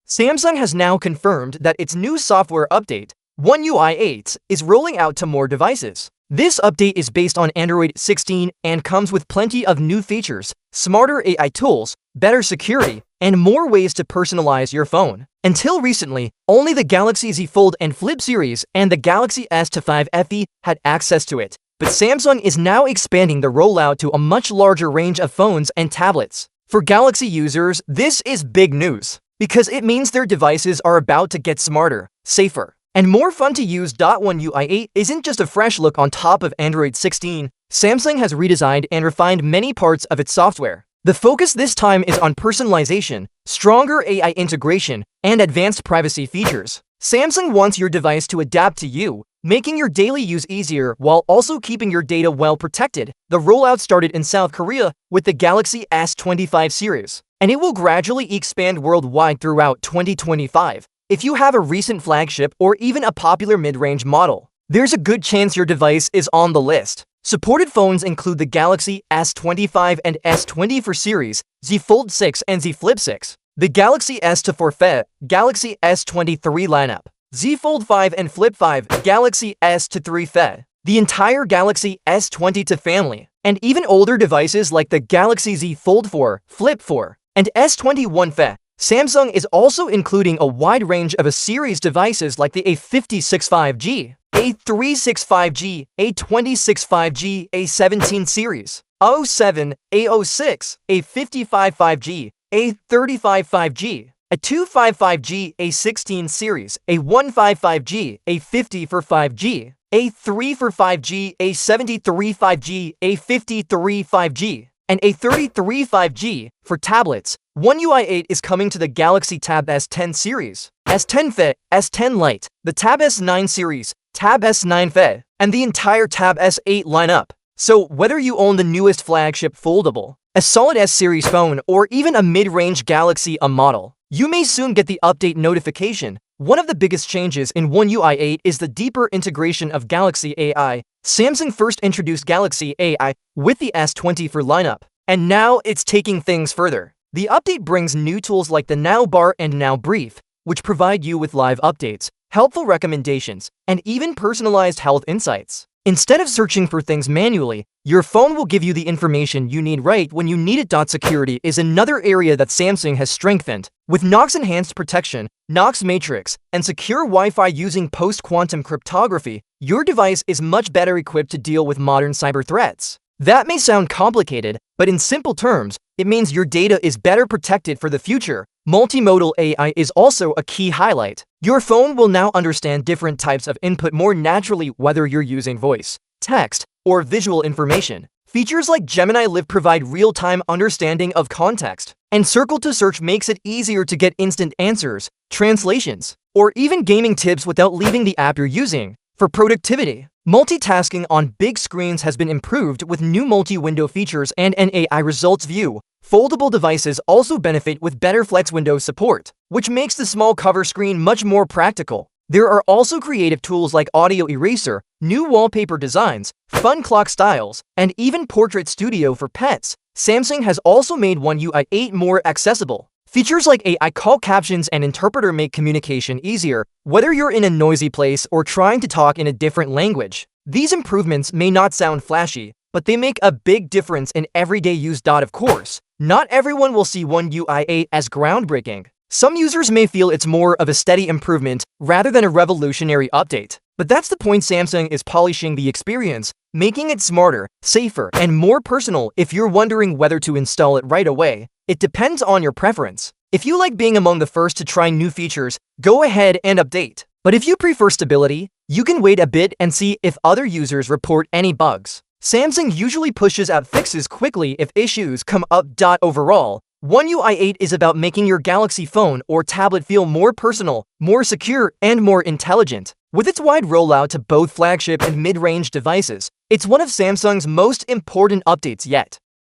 Samsung has now confirmed that its new software update, One UI 8, is rolling out to more devices. This update is based on Android 16 and comes with plenty of new features, smarter AI tools, better security, and more ways to personalize your phone. Until recently, only the Galaxy Z Fold and Flip series and the Galaxy S5 FE had access to it, but Samsung is now expanding the rollout to a much larger range of phones and tablets. For Galaxy users, this is big news, because it means their devices are about to get smarter, safer, and more fun to use. One UI 8 isn't just a fresh look on top of Android 16. Samsung has redesigned and refined many parts of its software. The focus this time is on personalization, stronger AI integration, and advanced privacy features. Samsung wants your device to adapt to you, making your daily use easier while also keeping your data well protected. The rollout started in South Korea with the Galaxy S25 series, and it will gradually expand worldwide throughout 2025. If you have a recent flagship or even a popular mid-range model, there's a good chance your device is on the list. Supported phones include the Galaxy S25 and S24 series, Z Fold 6 and Z Flip 6, the Galaxy S4 FE, Galaxy S23 lineup, Z Fold 5 and Flip 5, Galaxy S3 FE, the entire Galaxy S22 family, and even older devices like the Galaxy Z Fold 4, Flip 4, and S21 FE. Samsung is also including a wide range of a series devices like the A56 5G, A36 5G, A26 5G, A17 series, A07, A06, A55 5G, A35 5G, A25 5G, A16 series, A15 5G, A50 for 5G, A3 for 5G, A73 5G, A53 5G, and A33 5G for tablets. One UI 8 is coming to the Galaxy Tab S10 series, S10 FE, S10 Lite, the Tab S9 series, Tab S9 FE, and the entire Tab S8 lineup. So whether you own the newest flagship foldable, a solid S-series phone, or even a mid-range Galaxy A model, you may soon get the update notification. One of the biggest changes in One UI 8 is the deeper integration of Galaxy AI. Samsung first introduced Galaxy AI with the S24 lineup, and now it's taking things further. The update brings new tools like the Now Bar and Now Brief, which provide you with live updates, helpful recommendations, and even personalized health insights. Instead of searching for things manually, your phone will give you the information you need right when you need it. Security is another area that Samsung has strengthened. With Knox Enhanced Protection, Knox Matrix, and secure Wi-Fi using post-quantum cryptography, your device is much better equipped to deal with modern cyber threats. That may sound complicated, but in simple terms, it means your data is better protected for the future. Multimodal AI is also a key highlight. Your phone will now understand different types of input more naturally, whether you're using voice, text, or visual information. Features like Gemini Live provide real-time understanding of context, and Circle to Search makes it easier to get instant answers, translations, or even gaming tips without leaving the app you're using. For productivity, multitasking on big screens has been improved with new multi-window features and an AI results view. Foldable devices also benefit with better flex window support, which makes the small cover screen much more practical. There are also creative tools like audio eraser, new wallpaper designs, fun clock styles, and even portrait studio for pets. Samsung has also made One UI 8 more accessible. Features like AI call captions and interpreter make communication easier, whether you're in a noisy place or trying to talk in a different language. These improvements may not sound flashy, but they make a big difference in everyday use. Of course, not everyone will see One UI 8 as groundbreaking. Some users may feel it's more of a steady improvement rather than a revolutionary update. But that's the point. Samsung is polishing the experience, making it smarter, safer, and more personal. If you're wondering whether to install it right away, it depends on your preference. If you like being among the first to try new features, go ahead and update. But if you prefer stability, you can wait a bit and see if other users report any bugs. Samsung usually pushes out fixes quickly if issues come up. Overall, One UI 8 is about making your Galaxy phone or tablet feel more personal, more secure, and more intelligent. With its wide rollout to both flagship and mid-range devices, it's one of Samsung's most important updates yet.